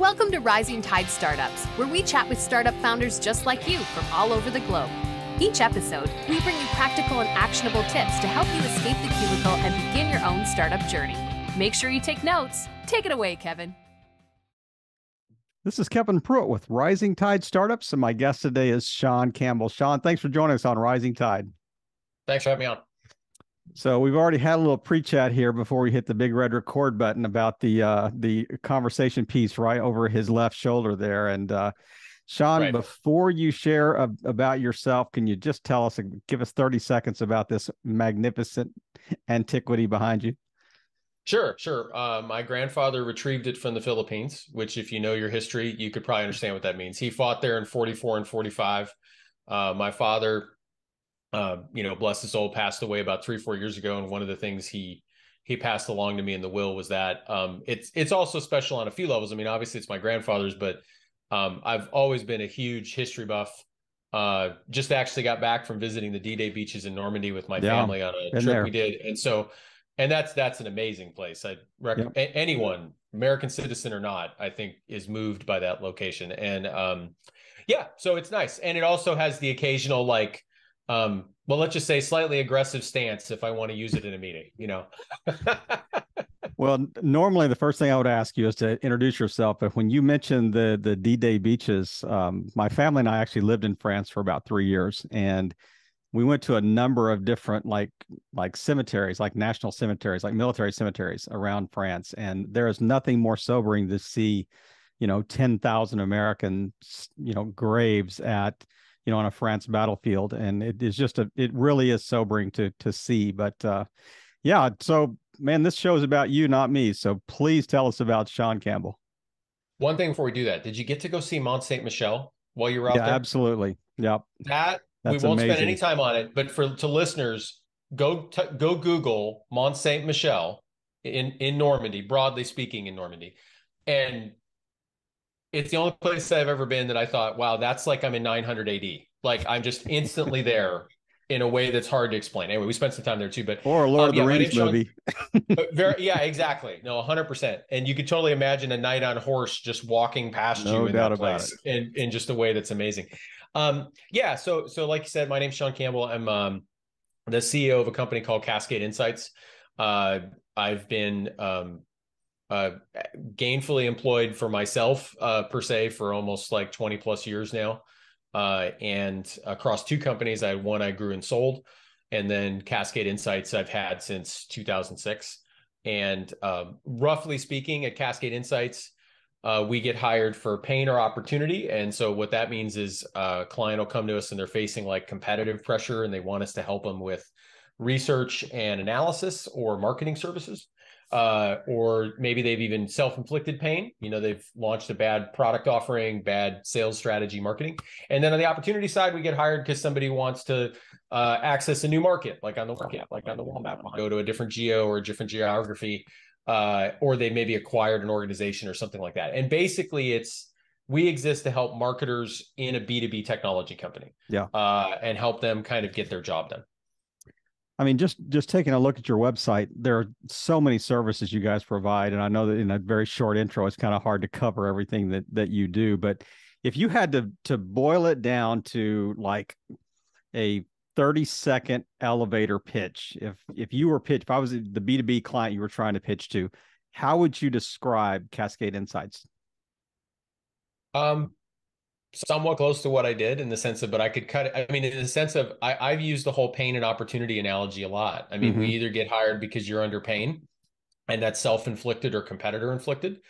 Welcome to Rising Tide Startups, where we chat with startup founders just like you from all over the globe. Each episode, we bring you practical and actionable tips to help you escape the cubicle and begin your own startup journey. Make sure you take notes. Take it away, Kevin. This is Kevin Pruitt with Rising Tide Startups, and my guest today is Sean Campbell. Sean, thanks for joining us on Rising Tide. Thanks for having me on. So we've already had a little pre-chat here before we hit the big red record button about the conversation piece right over his left shoulder there. And Sean, Right. Before you share about yourself, can you just tell us, give us 30 seconds about this magnificent antiquity behind you? Sure. My grandfather retrieved it from the Philippines, which if you know your history, you could probably understand what that means. He fought there in 44 and 45. My father, bless his soul, passed away about 3-4 years ago. And one of the things he passed along to me in the will was that it's also special on a few levels. I mean, obviously it's my grandfather's, but I've always been a huge history buff. Just actually got back from visiting the D-Day beaches in Normandy with my family on a trip we did. And that's an amazing place. I'd recommend anyone, American citizen or not, I think is moved by that location. And so it's nice. And it also has the occasional let's just say slightly aggressive stance if I want to use it in a meeting, Well, normally the first thing I would ask you is to introduce yourself. But when you mentioned the D-Day beaches, my family and I actually lived in France for about 3 years, and we went to a number of different like cemeteries, like national cemeteries, like military cemeteries around France. And there is nothing more sobering to see, 10,000 American, graves at, on a France battlefield. And it is it really is sobering to see. But so man, this show is about you, not me. So please tell us about Sean Campbell. One thing before we do that, did you get to go see Mont Saint Michel while you were out there? Yeah, absolutely. Yep. We won't amazing. spend any time on it, but to listeners, go Google Mont Saint Michel in Normandy, broadly speaking in Normandy. And it's the only place I've ever been that I thought, wow, that's like I'm in 900 AD. Like I'm just instantly there in a way that's hard to explain. Anyway, we spent some time there too, or a Lord of the Rings movie. Exactly. No, 100%. And you could totally imagine a knight on horse just walking past you in that place in just a way that's amazing. So like you said, my name's Sean Campbell. I'm the CEO of a company called Cascade Insights. I've been gainfully employed for myself per se for almost like 20 plus years now. And across 2 companies, one I grew and sold, and then Cascade Insights I've had since 2006. And roughly speaking, at Cascade Insights, we get hired for pain or opportunity. And so what that means is a client will come to us and they're facing like competitive pressure and they want us to help them with research and analysis or marketing services. Or maybe they've even self-inflicted pain. They've launched a bad product offering, bad sales strategy, marketing. And then on the opportunity side, we get hired because somebody wants to access a new market, like on the wall map, go to a different geo or a different geography, or they maybe acquired an organization or something like that. And basically we exist to help marketers in a B2B technology company, and help them kind of get their job done. I mean, just taking a look at your website, there are so many services you guys provide. And I know that in a very short intro, it's kind of hard to cover everything that you do. But if you had to boil it down to like a 30-second elevator pitch, if I was the B2B client you were trying to pitch to, how would you describe Cascade Insights? Somewhat close to what I did in the sense of, but I could cut it. I mean, in the sense of, I've used the whole pain and opportunity analogy a lot. I mean, we either get hired because you're under pain and that's self-inflicted or competitor inflicted,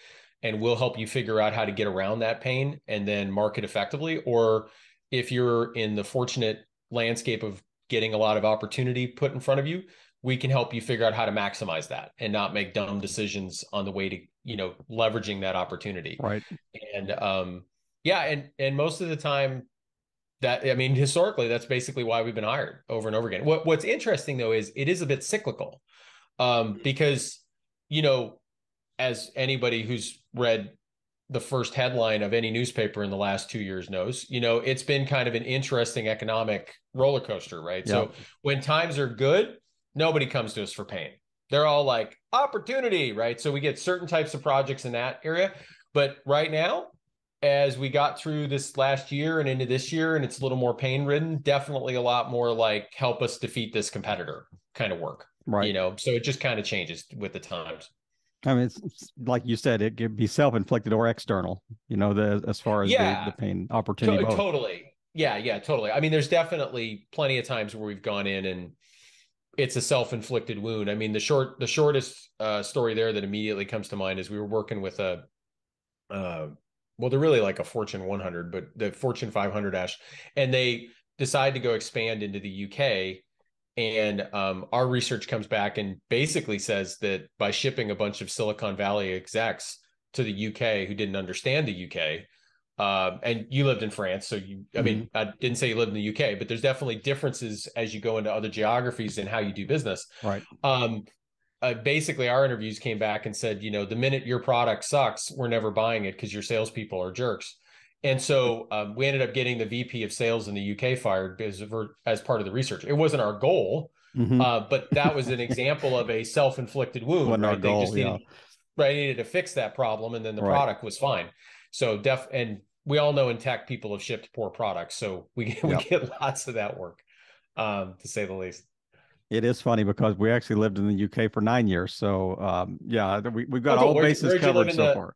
and we'll help you figure out how to get around that pain and then market effectively. Or if you're in the fortunate landscape of getting a lot of opportunity put in front of you, we can help you figure out how to maximize that and not make dumb decisions on the way to, leveraging that opportunity. Right. And, and most of the time historically, that's basically why we've been hired over and over again. What's interesting though, is it is a bit cyclical, because, as anybody who's read the first headline of any newspaper in the last 2 years knows, it's been kind of an interesting economic roller coaster, right? Yep. So when times are good, nobody comes to us for pain. They're all like opportunity, right? So we get certain types of projects in that area. But right now, as we got through this last year and into this year, and it's a little more pain ridden, definitely a lot more like help us defeat this competitor kind of work, Right. so it just kind of changes with the times. I mean, it's like you said, it could be self-inflicted or external, as far as the Yeah, pain opportunity both. totally. Yeah, totally. I mean, there's definitely plenty of times where we've gone in and it's a self-inflicted wound. I mean, the shortest story there that immediately comes to mind is we were working with well, they're really like a Fortune 100, but the Fortune 500 and they decide to go expand into the UK. And our research comes back and basically says that by shipping a bunch of Silicon Valley execs to the UK who didn't understand the UK, and you lived in France, so I mean, I didn't say you lived in the UK, but there's definitely differences as you go into other geographies and how you do business. Right. Basically, our interviews came back and said, the minute your product sucks, we're never buying it because your salespeople are jerks. And so we ended up getting the VP of sales in the UK fired as part of the research. It wasn't our goal, but that was an example of a self-inflicted wound. Wasn't right? our goal, They just needed to fix that problem, and then the product was fine. So and we all know in tech, people have shipped poor products, so we get lots of that work, to say the least. It is funny because we actually lived in the UK for 9 years. So we've got all bases covered so far.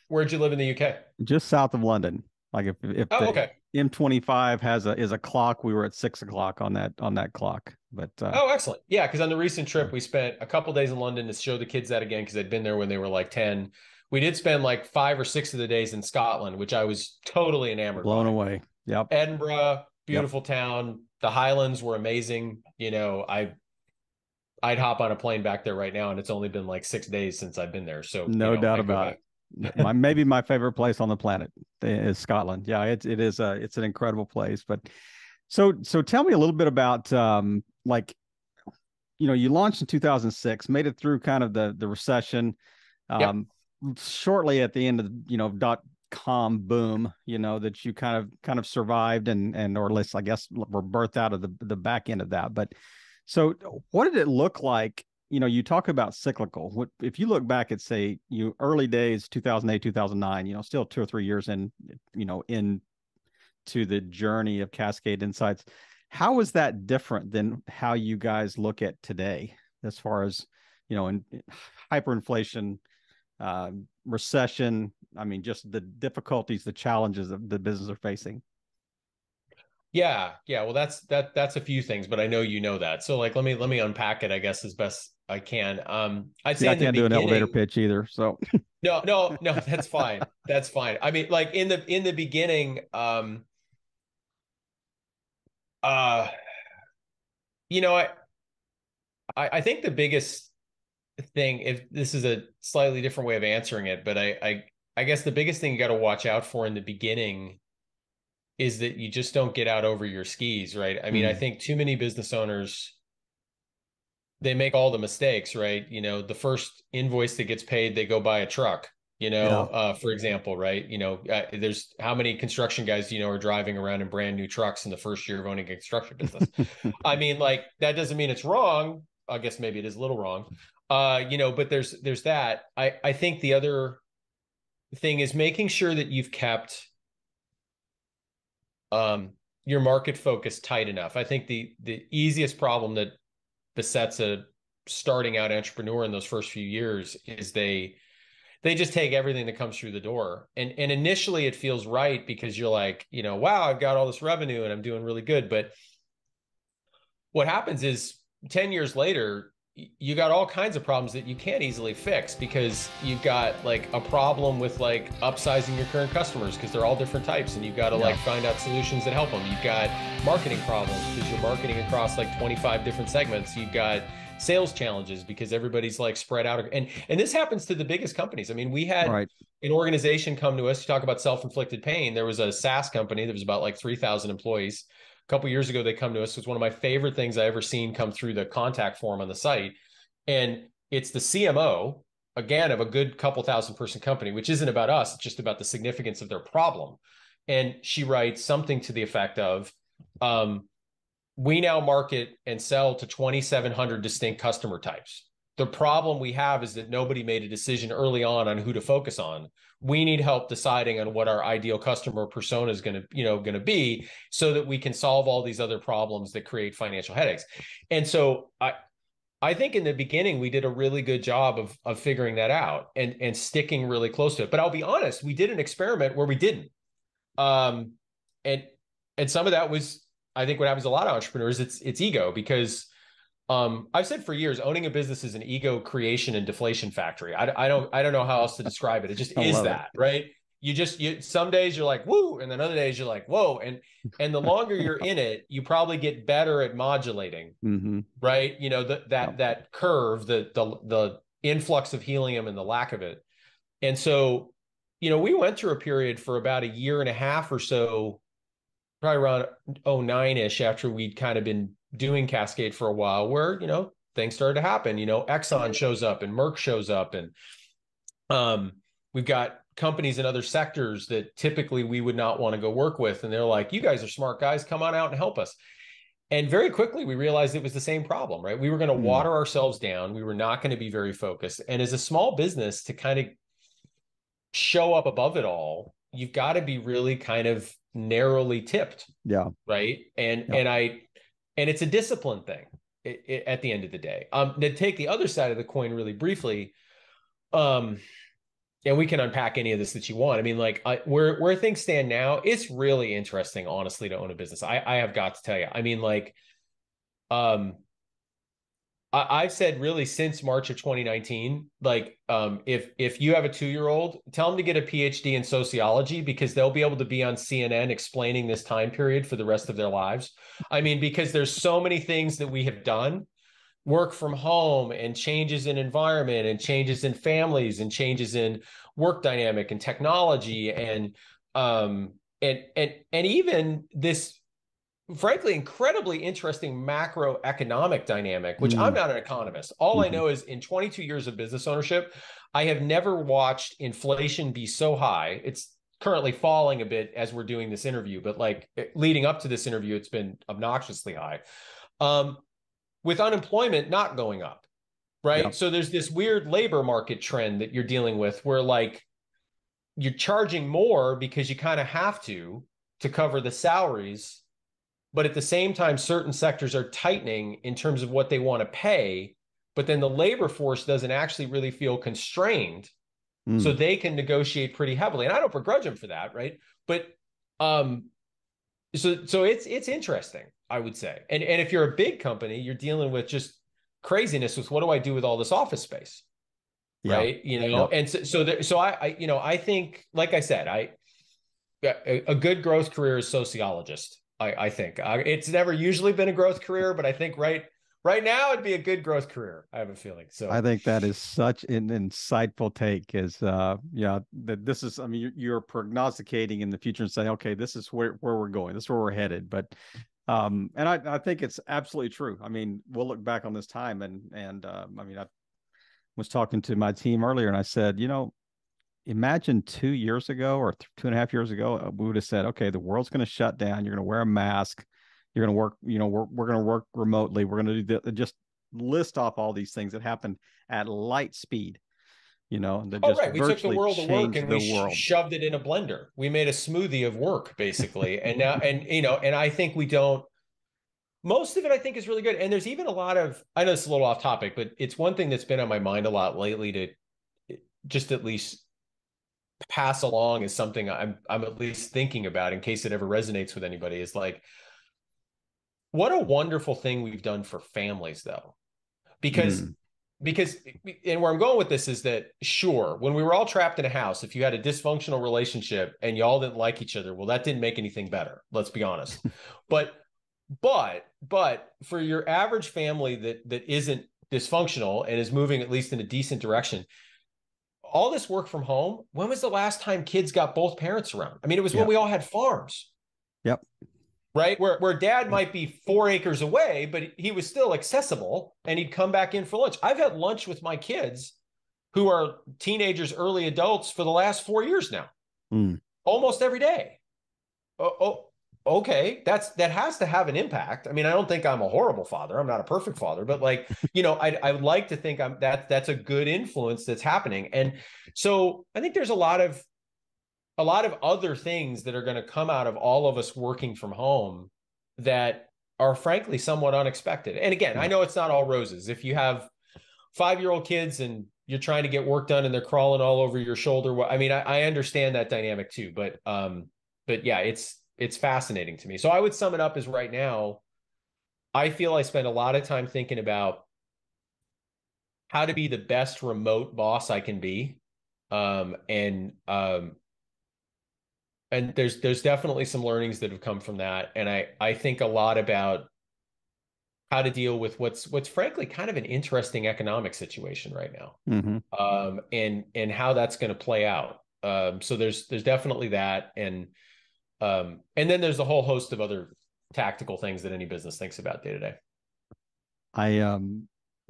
Where'd you live in the UK? Just south of London. Like if the M25 is a clock, we were at 6 o'clock on that clock. But excellent. Yeah, because on the recent trip, we spent a couple days in London to show the kids that again, because they'd been there when they were like 10. We did spend like 5 or 6 of the days in Scotland, which I was totally enamored blown away. Yep. Edinburgh, beautiful town. The Highlands were amazing. I'd hop on a plane back there right now, and it's only been like 6 days since I've been there. So no doubt about it. Maybe my favorite place on the planet is Scotland. Yeah, it's an incredible place. But so tell me a little bit about you launched in 2006, made it through kind of the recession. Shortly at the end of .com boom, that you kind of survived and or at least I guess were birthed out of the back end of that. But so what did it look like? You talk about cyclical. If you look back at, say, early days, 2008, 2009, still 2 or 3 years into the journey of Cascade Insights, how is that different than how you guys look at today as far as, in hyperinflation, recession? I mean, just the difficulties, the challenges that the business are facing. Yeah. Well, that's a few things, but I know that. So like, let me unpack it, I guess, as best I can. I'd say I can't do an elevator pitch either. So no, that's fine. That's fine. I mean, like in the beginning, I think the biggest thing, if this is a slightly different way of answering it, but I guess the biggest thing you got to watch out for in the beginning is that you just don't get out over your skis, right? I mean, I think too many business owners, they make all the mistakes, right? The first invoice that gets paid, they go buy a truck, for example, right? There's how many construction guys, are driving around in brand new trucks in the first year of owning a construction business. I mean, like, that doesn't mean it's wrong. I guess maybe it is a little wrong, but there's that. I think the other thing is making sure that you've kept your market focus tight enough. I think the easiest problem that besets a starting out entrepreneur in those first few years is they just take everything that comes through the door. And initially it feels right because you're like, wow, I've got all this revenue and I'm doing really good. But what happens is 10 years later, you got all kinds of problems that you can't easily fix because you've got like a problem with like upsizing your current customers because they're all different types and you've got to like find out solutions that help them. You've got marketing problems because you're marketing across like 25 different segments. You've got sales challenges because everybody's like spread out. And this happens to the biggest companies. I mean, we had an organization come to us to talk about self-inflicted pain. There was a SaaS company that was about like 3,000 employees. A couple of years ago, they come to us. It's one of my favorite things I ever seen come through the contact form on the site. And it's the CMO, again, of a good couple thousand person company, which isn't about us. It's just about the significance of their problem. And she writes something to the effect of, we now market and sell to 2,700 distinct customer types. The problem we have is that nobody made a decision early on who to focus on. We need help deciding on what our ideal customer persona is going to be, so that we can solve all these other problems that create financial headaches. And so I think in the beginning, we did a really good job of figuring that out and sticking really close to it. But I'll be honest, we did an experiment where we didn't. And some of that was, I think, what happens to a lot of entrepreneurs, it's ego, because I've said for years, owning a business is an ego creation and deflation factory. I don't know how else to describe it. It just is that, right? Some days you're like, woo, and then other days you're like, whoa. And the longer you're in it, you probably get better at modulating, right? That curve, the influx of helium and the lack of it. And so, we went through a period for about a year and a half or so, probably around 09-ish, after we'd kind of been doing Cascade for a while, where, things started to happen. Exxon shows up and Merck shows up, and we've got companies in other sectors that typically we would not want to go work with. And they're like, you guys are smart guys, come on out and help us. And very quickly, we realized it was the same problem, right? We were going to water ourselves down. We were not going to be very focused. And as a small business, to kind of show up above it all, you've got to be really kind of narrowly tipped. Yeah. Right. And it's a discipline thing at the end of the day. To take the other side of the coin really briefly, and we can unpack any of this that you want. I mean, like where things stand now, it's really interesting, honestly, to own a business. I have got to tell you. I mean, like, I've said really since March of 2019, like, if you have a 2-year-old, tell them to get a PhD in sociology, because they'll be able to be on CNN explaining this time period for the rest of their lives. I mean, because there's so many things that we have done, work from home and changes in environment and changes in families and changes in work dynamic and technology and even this, frankly, incredibly interesting macroeconomic dynamic, which I'm not an economist. All I know is in 22 years of business ownership, I have never watched inflation be so high. It's currently falling a bit as we're doing this interview, but like leading up to this interview, it's been obnoxiously high. With unemployment not going up, right? Yeah. So there's this weird labor market trend that you're dealing with where, like, you're charging more because you kind of have to cover the salaries. But at the same time, certain sectors are tightening in terms of what they want to pay, but then the labor force doesn't actually really feel constrained. So they can negotiate pretty heavily. And I don't begrudge them for that, right? But so it's interesting, I would say. And if you're a big company, you're dealing with just craziness with, what do I do with all this office space? Yeah. Right. And so I think, like I said, a good growth career is sociologist. I think it's never usually been a growth career, but I think right now it'd be a good growth career. I have a feeling. So I think that is such an insightful take. That this is, I mean, you're prognosticating in the future and saying, okay, this is where we're going. This is where we're headed. But and I think it's absolutely true. I mean, we'll look back on this time and I mean, I was talking to my team earlier and I said, imagine 2 years ago or 2.5 years ago, we would have said, okay, the world's going to shut down. You're going to wear a mask. You're going to work, we're going to work remotely. We're going to do just list off all these things that happened at light speed, that just right. We took the world of work and we shoved it in a blender. We made a smoothie of work, basically. And now, and I think most of it, I think, is really good. And there's even a lot of, I know it's a little off topic, but it's one thing that's been on my mind a lot lately to just at least pass along as something I'm at least thinking about in case it ever resonates with anybody, is like, what a wonderful thing we've done for families, though, because and where I'm going with this is that, sure, when we were all trapped in a house, if you had a dysfunctional relationship and y'all didn't like each other, well, that didn't make anything better. Let's be honest. But for your average family that isn't dysfunctional and is moving at least in a decent direction, all this work from home, when was the last time kids got both parents around? I mean, it was when we all had farms. Yep. Right? Where dad might be 4 acres away, but he was still accessible and he'd come back in for lunch. I've had lunch with my kids who are teenagers, early adults, for the last 4 years now, almost every day. okay, that has to have an impact. I mean, I don't think I'm a horrible father. I'm not a perfect father, but like, I would like to think that's a good influence that's happening. And so I think there's a lot of other things that are going to come out of all of us working from home that are frankly somewhat unexpected. And again, I know it's not all roses. If you have 5-year-old kids and you're trying to get work done and they're crawling all over your shoulder, I mean, I understand that dynamic too, but yeah, it's fascinating to me. So I would sum it up as right now, I feel I spend a lot of time thinking about how to be the best remote boss I can be. And there's definitely some learnings that have come from that. And I think a lot about how to deal with what's frankly kind of an interesting economic situation right now. Mm-hmm. And how that's going to play out. So there's definitely that. And then there's a whole host of other tactical things that any business thinks about day to day. I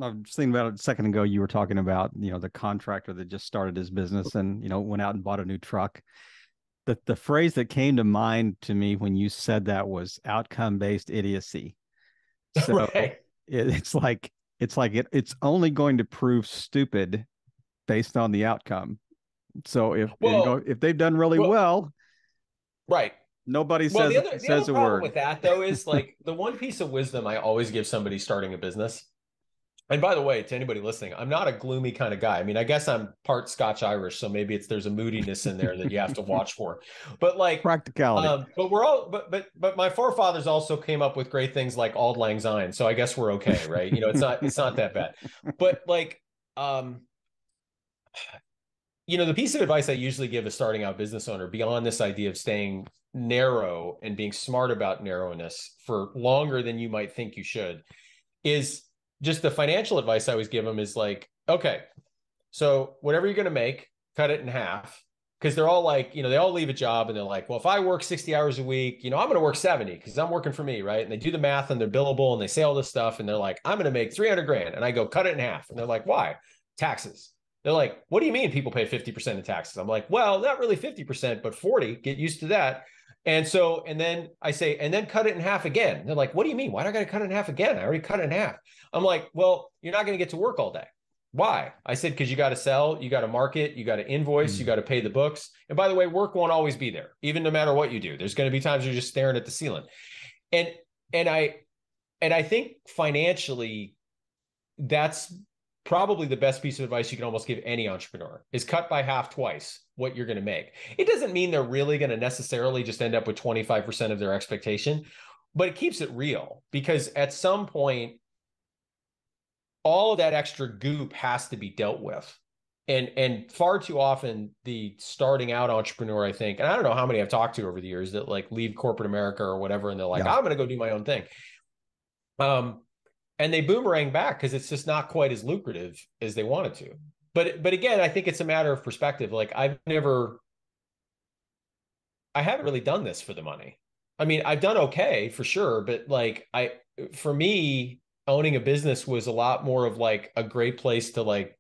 was thinking about it a second ago. You were talking about, the contractor that just started his business and, went out and bought a new truck. The phrase that came to mind to me when you said that was outcome-based idiocy. So Right. it's it's only going to prove stupid based on the outcome. So if they've done really well, right. nobody Well, says the other a problem word. with that though is like the one piece of wisdom I always give somebody starting a business. And by the way, to anybody listening, I'm not a gloomy kind of guy. I mean, I guess I'm part Scotch Irish, so maybe there's a moodiness in there that you have to watch for. But like Practicality. but we're all but my forefathers also came up with great things like Auld Lang Syne, so I guess we're okay, right? It's not that bad. But like the piece of advice I usually give a starting out business owner beyond this idea of staying narrow and being smart about narrowness for longer than you might think you should is just the financial advice I always give them is like, okay, so whatever you're going to make, cut it in half. Because they're all like, they all leave a job and they're like, well, if I work 60 hours a week, I'm going to work 70 because I'm working for me, right? And they do the math and they're billable and they say all this stuff and they're like, I'm going to make 300 grand. And I go, cut it in half. And they're like, why? Taxes. They're like, what do you mean people pay 50% in taxes? I'm like, well, not really 50%, but 40, get used to that. And then I say, and then cut it in half again. They're like, what do you mean? Why do I got to cut it in half again? I already cut it in half. I'm like, well, you're not going to get to work all day. Why? I said, because you got to sell, you got to market, you got to invoice, you got to pay the books. And by the way, work won't always be there, even no matter what you do. There's going to be times you're just staring at the ceiling. And I think financially, that's probably the best piece of advice you can almost give any entrepreneur is cut by half twice what you're going to make. It doesn't mean they're really going to necessarily just end up with 25% of their expectation, but it keeps it real because at some point, all of that extra goop has to be dealt with. And far too often the starting out entrepreneur, I think, and I don't know how many I've talked to over the years that like leave corporate America or whatever, and they're like, I'm going to go do my own thing. And they boomerang back because it's just not quite as lucrative as they wanted to. But again, I think it's a matter of perspective. Like I haven't really done this for the money. I mean, I've done okay for sure, but like for me, owning a business was a lot more of like a great place to like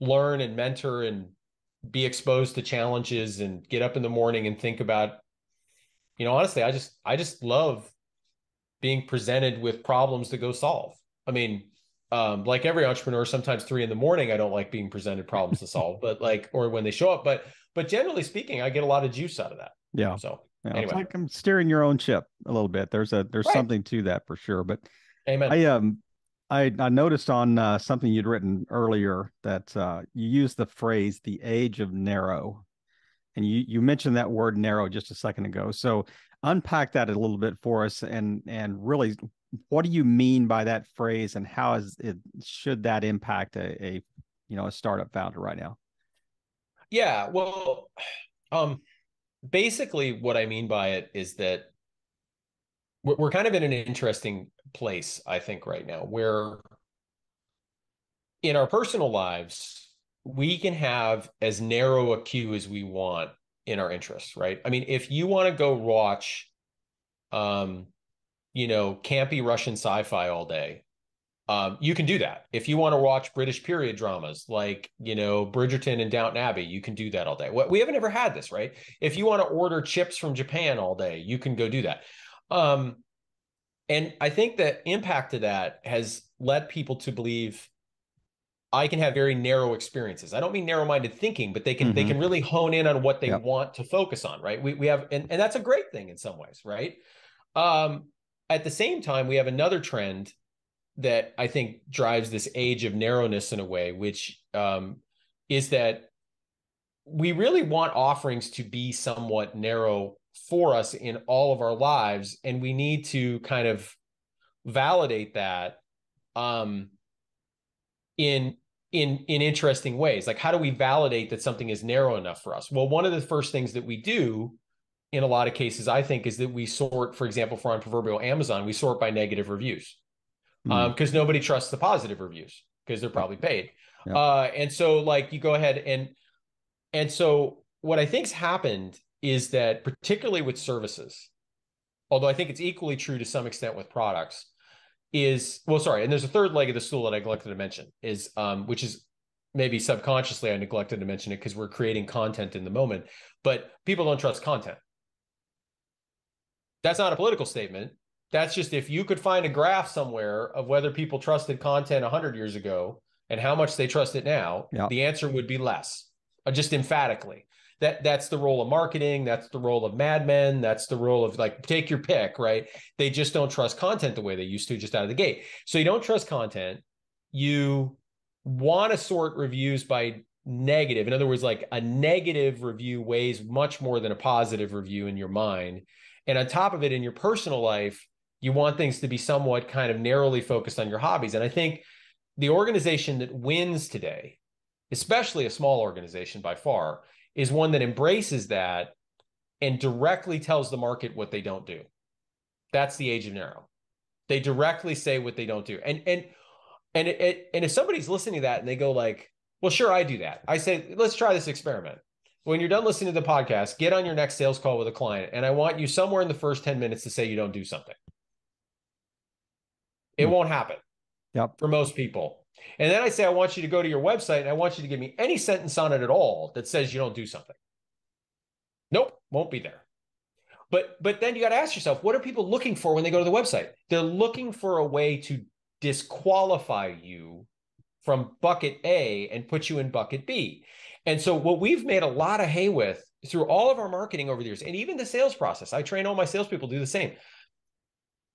learn and mentor and be exposed to challenges and get up in the morning and think about, honestly, I just love being presented with problems to go solve. I mean, like every entrepreneur, sometimes 3 a.m, I don't like being presented problems to solve, but like, or when they show up, but generally speaking, I get a lot of juice out of that. Yeah. So anyway, it's like I'm steering your own ship a little bit. There's right. Something to that for sure. But amen. I noticed on something you'd written earlier that you used the phrase "the age of narrow," and you mentioned that word "narrow" just a second ago. So unpack that a little bit for us, and really, what do you mean by that phrase, and how should that impact a startup founder right now? Yeah, well, basically, what I mean by it is that we're kind of in an interesting place, I think, right now, where in our personal lives, we can have as narrow a queue as we want in our interests, right? I mean, if you want to go watch, campy Russian sci-fi all day, You can do that. If you want to watch British period dramas like, Bridgerton and Downton Abbey, you can do that all day. We haven't ever had this, right? If you want to order chips from Japan all day, you can go do that. And I think the impact of that has led people to believe I can have very narrow experiences. I don't mean narrow-minded thinking, but they can really hone in on what they want to focus on, right? We have, and that's a great thing in some ways, right? At the same time, we have another trend that I think drives this age of narrowness in a way, which is that we really want offerings to be somewhat narrow for us in all of our lives, and we need to kind of validate that in interesting ways. Like, how do we validate that something is narrow enough for us? Well, one of the first things that we do in a lot of cases, I think, is that we sort, for example, for on proverbial Amazon, we sort by negative reviews because nobody trusts the positive reviews because they're probably paid. And so like you go ahead and so what I think's happened is that particularly with services, although I think it's equally true to some extent with products, and there's a third leg of the stool that I neglected to mention, is which is maybe subconsciously I neglected to mention it because we're creating content in the moment, but people don't trust content. That's not a political statement. That's just, if you could find a graph somewhere of whether people trusted content 100 years ago and how much they trust it now, the answer would be less, just emphatically. That's the role of marketing. That's the role of Mad Men. That's the role of, like, take your pick, right? They just don't trust content the way they used to just out of the gate. So you don't trust content. You want to sort reviews by negative. In other words, like, a negative review weighs much more than a positive review in your mind. And on top of it, in your personal life, you want things to be somewhat kind of narrowly focused on your hobbies. And I think the organization that wins today, especially a small organization by far, is one that embraces that and directly tells the market what they don't do. That's the age of narrow. They directly say what they don't do. And if somebody's listening to that and they go like, well, sure, I do that. I say, let's try this experiment. When you're done listening to the podcast, get on your next sales call with a client, and I want you somewhere in the first 10 minutes to say you don't do something. It won't happen for most people. And then I say, I want you to go to your website and I want you to give me any sentence on it at all that says you don't do something. Nope, won't be there. But then you got to ask yourself, what are people looking for when they go to the website? They're looking for a way to disqualify you from bucket A and put you in bucket B. And so what we've made a lot of hay with through all of our marketing over the years, and even the sales process, I train all my salespeople to do the same.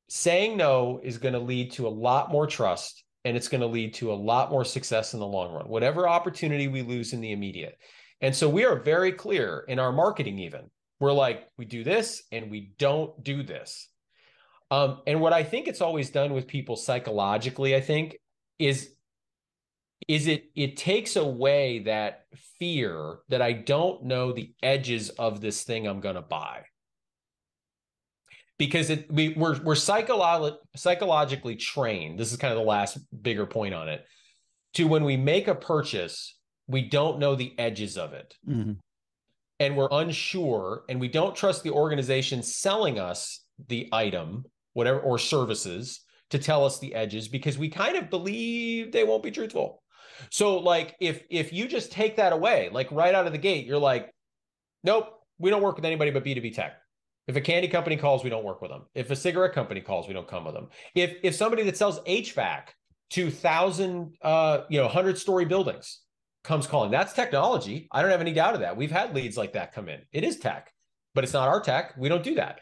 Saying no is going to lead to a lot more trust, and it's going to lead to a lot more success in the long run, whatever opportunity we lose in the immediate. And so we are very clear in our marketing even. We're like, we do this and we don't do this. And what I think it's always done with people psychologically, I think, is it takes away that fear that I don't know the edges of this thing I'm going to buy. Because we're psychologically trained. This is kind of the last bigger point on it. To when we make a purchase, we don't know the edges of it. And we're unsure, and we don't trust the organization selling us the item, whatever, or services, to tell us the edges, because we kind of believe they won't be truthful. So like, if you just take that away, like right out of the gate, you're like, nope, we don't work with anybody but B2B tech. If a candy company calls, we don't work with them. If a cigarette company calls, we don't come with them. If somebody that sells HVAC to 100-story buildings comes calling, that's technology. I don't have any doubt of that. We've had leads like that come in. It is tech, but it's not our tech. We don't do that.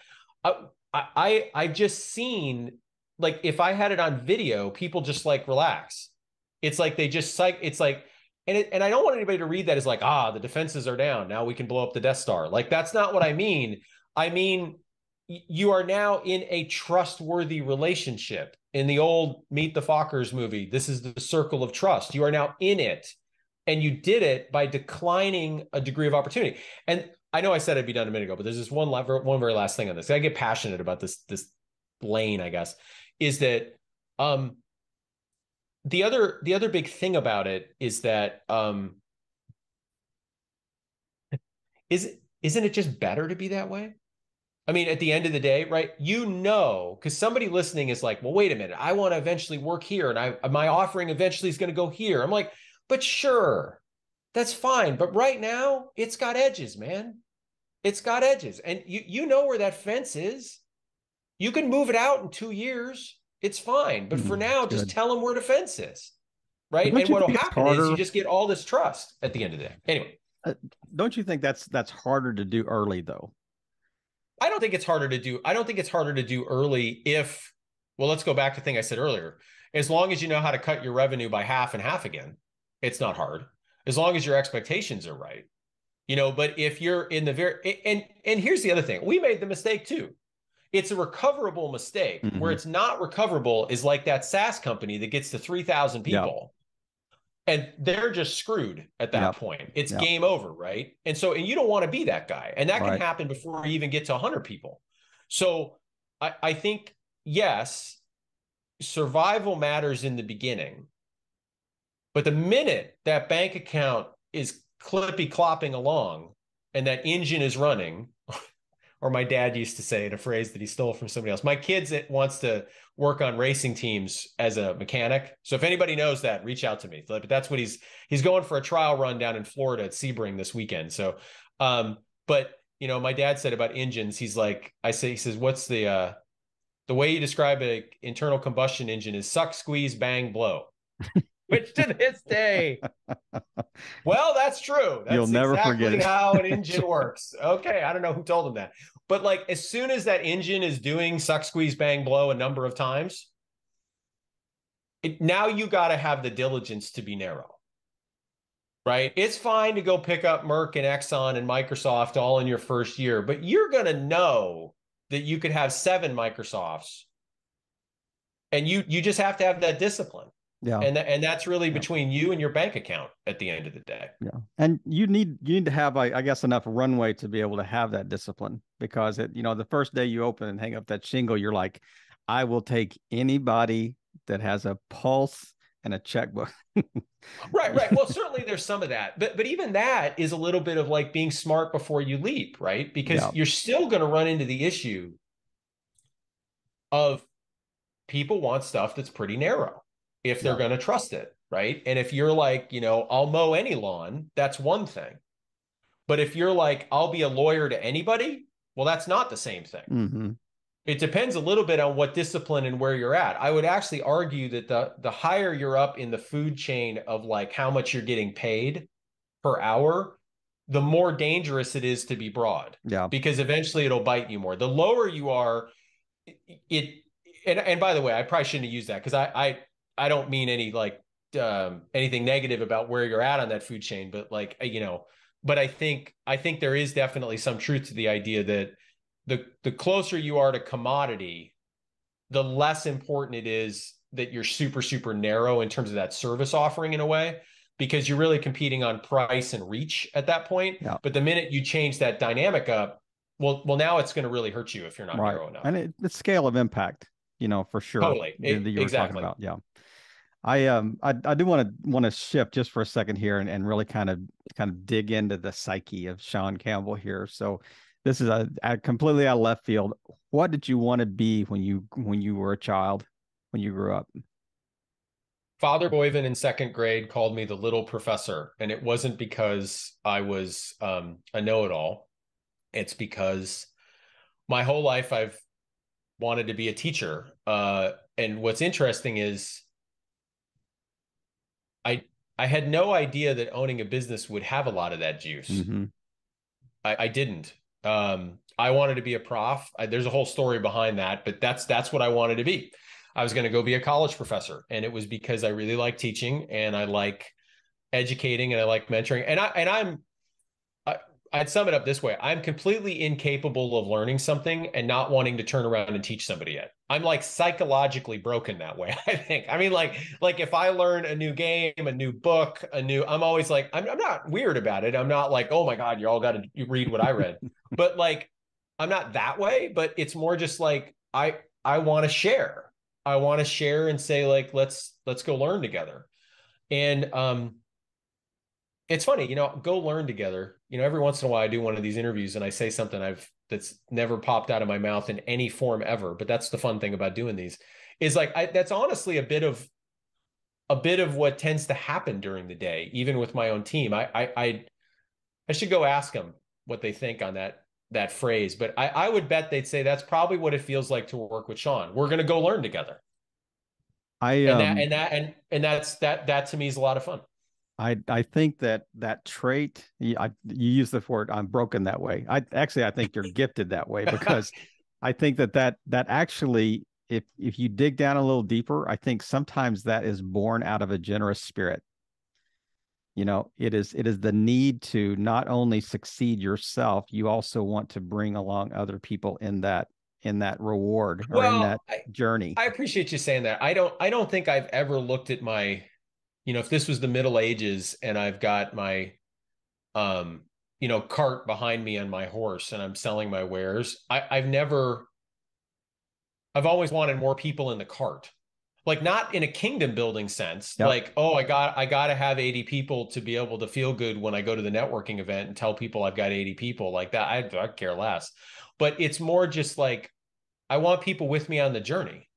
I've just seen, like, if I had it on video, people just like relax. It's like they just it's like, and I don't want anybody to read that as like, the defenses are down, now we can blow up the Death Star. Like, that's not what I mean. I mean, you are now in a trustworthy relationship. In the old Meet the Fockers movie, this is the circle of trust. You are now in it, and you did it by declining a degree of opportunity. And I know I said I'd be done a minute ago, but there's this one very last thing on this. I get passionate about this lane, I guess, is that the other big thing about it is that isn't it just better to be that way? I mean, at the end of the day, right? Because somebody listening is like, well, wait a minute, I want to eventually work here and my offering eventually is going to go here. I'm like, but sure, that's fine. But right now, it's got edges, man. It's got edges. And you know where that fence is. You can move it out in 2 years. It's fine. But for now, just tell them where the fence is. Right. And what will happen is you just get all this trust at the end of the day. Anyway. Don't you think that's harder to do early, though? I don't think it's harder to do. I don't think it's harder to do early well, let's go back to the thing I said earlier. As long as you know how to cut your revenue by half and half again, it's not hard. As long as your expectations are right. But if you're in the and here's the other thing. We made the mistake too. It's a recoverable mistake. Where it's not recoverable is like that SaaS company that gets to 3,000 people. And they're just screwed at that point. It's game over, right? And you don't want to be that guy. And that can happen before you even get to 100 people. So I think, yes, survival matters in the beginning. But the minute that bank account is clippy-clopping along and that engine is running, or my dad used to say in a phrase that he stole from somebody else, my kid wants to work on racing teams as a mechanic. So if anybody knows that, reach out to me. But that's what he's going for a trial run down in Florida at Sebring this weekend. So, but my dad said about engines, he says, what's the way you describe an internal combustion engine is suck, squeeze, bang, blow. Which to this day, well, that's true. That's You'll never exactly forget it. how an engine works. Okay, I don't know who told him that. But as soon as that engine is doing suck, squeeze, bang, blow a number of times, now you got to have the diligence to be narrow, right? It's fine to go pick up Merck and Exxon and Microsoft all in your first year, but you're going to know that you could have 7 Microsofts, and you just have to have that discipline. Yeah. And that's really between you and your bank account at the end of the day. Yeah. And you need to have, I guess, enough runway to be able to have that discipline, because the first day you open and hang up that shingle, you're like, I will take anybody that has a pulse and a checkbook. Right. Well, certainly there's some of that, but even that is a little bit of being smart before you leap, right? Because you're still going to run into the issue of people want stuff that's pretty narrow if they're going to trust it, right? And if you're I'll mow any lawn, that's one thing. But if you're I'll be a lawyer to anybody, well, that's not the same thing. It depends a little bit on what discipline and where you're at. I would actually argue that the higher you're up in the food chain of how much you're getting paid per hour, the more dangerous it is to be broad. Yeah. Because eventually it'll bite you more. The lower you are, and by the way, I probably shouldn't have used that, because I don't mean any anything negative about where you're at on that food chain, but but I think there is definitely some truth to the idea that the closer you are to commodity, the less important it is that you're super, super narrow in terms of that service offering in a way, because you're really competing on price and reach at that point. Yeah. But the minute you change that dynamic up, well, now it's going to really hurt you if you're not narrow enough. And the scale of impact, for sure. Totally. That you were talking about. Yeah. I do want to shift just for a second here and really kind of dig into the psyche of Sean Campbell here. So this is a completely out of left field. What did you want to be when you were a child, when you grew up? Father Boyven in 2nd grade called me the little professor, and it wasn't because I was a know-it-all. It's because my whole life I've wanted to be a teacher. And what's interesting is I had no idea that owning a business would have a lot of that juice. I didn't. I wanted to be a prof. There's a whole story behind that, but that's what I wanted to be. I was going to go be a college professor, and it was because I really like teaching and I like educating and I like mentoring. And I'd sum it up this way. I'm completely incapable of learning something and not wanting to turn around and teach somebody it. I'm psychologically broken that way, I think. I mean, if I learn a new game, a new book, I'm always I'm not weird about it. I'm not oh my God, you all got to read what I read. But I'm not that way, but it's more just I want to share. I want to share and say let's go learn together. And It's funny, go learn together. Every once in a while I do one of these interviews and I say something that's never popped out of my mouth in any form ever. But that's the fun thing about doing these is like, that's honestly a bit of what tends to happen during the day, even with my own team. I should go ask them what they think on that phrase, but I would bet they'd say that's probably what it feels like to work with Sean. We're going to go learn together. I That to me is a lot of fun. I think that trait, you use the word, I'm broken that way. I think you're gifted that way, because I think that actually, if you dig down a little deeper, I think sometimes that is born out of a generous spirit. It is the need to not only succeed yourself, you also want to bring along other people in that reward, or in that journey. I appreciate you saying that. I don't think I've ever looked at my, if this was the Middle Ages and I've got my, cart behind me on my horse and I'm selling my wares, I've always wanted more people in the cart. Like, not in a kingdom building sense. Yep. Like, oh, I got to have 80 people to be able to feel good when I go to the networking event and tell people I've got 80 people like that. I care less. But it's more just like, I want people with me on the journey,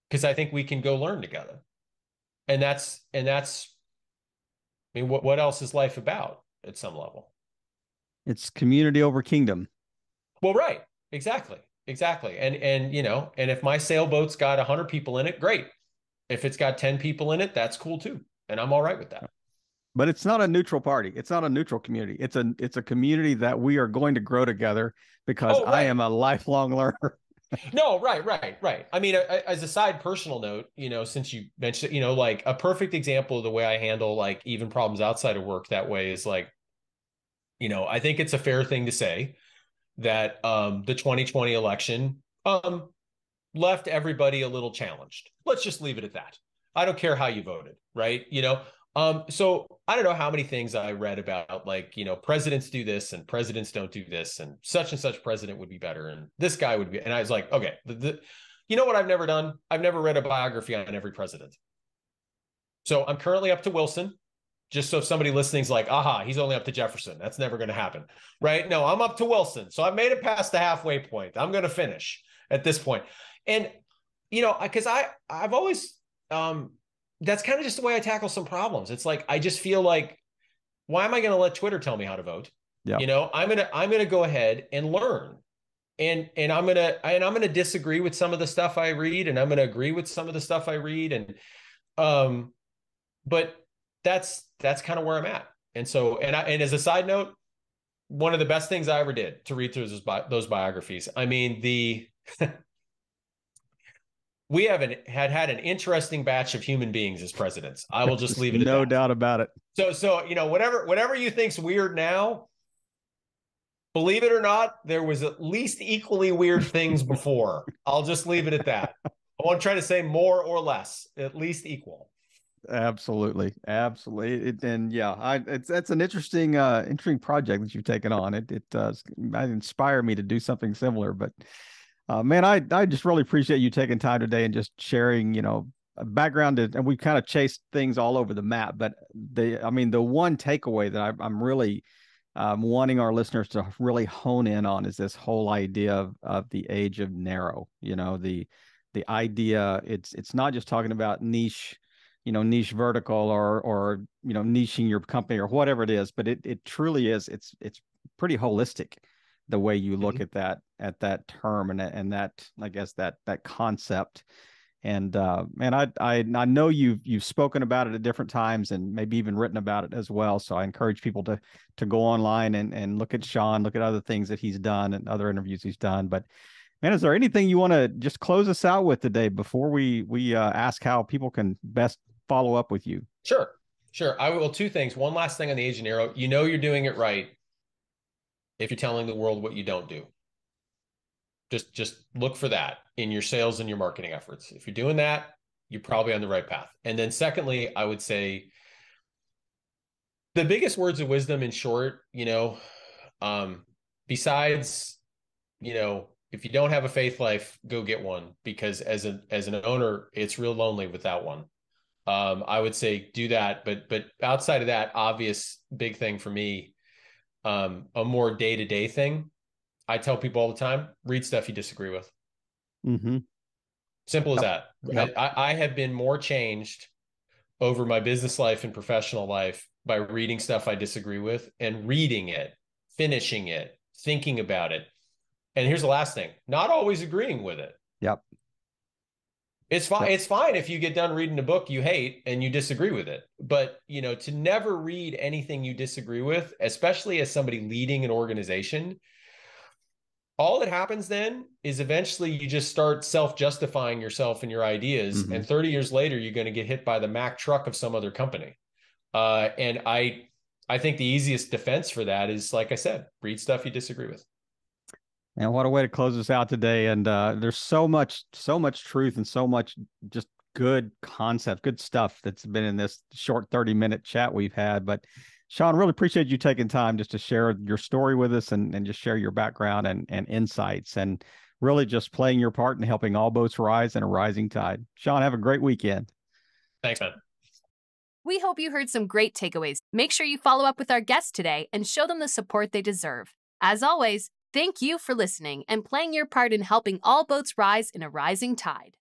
because I think we can go learn together. And that's, I mean, what else is life about at some level? It's community over kingdom. Well, right. Exactly. And if my sailboat's got 100 people in it, great. If it's got 10 people in it, that's cool too. And I'm all right with that. But it's not a neutral party. It's not a neutral community. It's a community that we are going to grow together, because right. I am a lifelong learner. No, right. I mean, as a side personal note, since you mentioned, like a perfect example of the way I handle like even problems outside of work that way is like, I think it's a fair thing to say that the 2020 election left everybody a little challenged. Let's just leave it at that. I don't care how you voted, right? So I don't know how many things I read about, like, presidents do this and presidents don't do this, and such president would be better, and this guy would be. And I was like, okay, you know what I've never done? I've never read a biography on every president. So I'm currently up to Wilson. Just so if somebody listening's like, aha, he's only up to Jefferson. That's never going to happen, right? No, I'm up to Wilson. So I've made it past the halfway point. I'm going to finish at this point. And, because I've always, that's kind of just the way I tackle some problems. It's like, I just feel like, why am I going to let Twitter tell me how to vote? Yeah. I'm going to go ahead and learn. And I'm going to disagree with some of the stuff I read, and I'm going to agree with some of the stuff I read. And, but that's kind of where I'm at. And so, and as a side note, one of the best things I ever did to read through those biographies. I mean, we haven't had an interesting batch of human beings as presidents. I will just leave it at that. No doubt about it. So, whatever you think's weird now, believe it or not, there was at least equally weird things before. I'll just leave it at that. I won't try to say more or less, at least equal. Absolutely. And yeah, it's an interesting project that you've taken on. It does inspire me to do something similar. But man, I just really appreciate you taking time today and just sharing, a background. And we kind of chased things all over the map. But the one takeaway that I'm really wanting our listeners to really hone in on is this whole idea of the age of narrow. The idea, it's not just talking about niche vertical or niching your company or whatever it is, but it truly is. It's pretty holistic, the way you look at that term and that, I guess, that concept. And man, I know you've spoken about it at different times and maybe even written about it as well. So I encourage people to go online and look at Sean, look at other things that he's done and other interviews he's done. But man, is there anything you want to just close us out with today before we ask how people can best follow up with you? Sure. I will. Two things. One last thing on the age of narrow. You're doing it right if you're telling the world what you don't do. Just look for that in your sales and your marketing efforts. If you're doing that, you're probably on the right path. And then secondly, I would say the biggest words of wisdom, in short, besides, if you don't have a faith life, go get one, because as an owner, it's real lonely without one. I would say do that. But outside of that, obvious big thing for me, a more day-to-day thing, I tell people all the time, read stuff you disagree with. Mm-hmm. Simple as Yep. that. Yep. I have been more changed over my business life and professional life by reading stuff I disagree with and reading it, finishing it, thinking about it. And here's the last thing, not always agreeing with it. Yep. It's fine. Yep. It's fine if you get done reading a book you hate and you disagree with it. But, to never read anything you disagree with, especially as somebody leading an organization, all that happens then is eventually you just start self-justifying yourself and your ideas. Mm-hmm. And 30 years later, you're going to get hit by the Mack truck of some other company. And I think the easiest defense for that is, like I said, read stuff you disagree with. And what a way to close us out today. And there's so much truth and so much just good concept, good stuff that's been in this short 30-minute chat we've had. But Sean, really appreciate you taking time just to share your story with us and just share your background and insights, and really just playing your part in helping all boats rise in a rising tide. Sean, have a great weekend. Thanks, man. We hope you heard some great takeaways. Make sure you follow up with our guests today and show them the support they deserve. As always, thank you for listening and playing your part in helping all boats rise in a rising tide.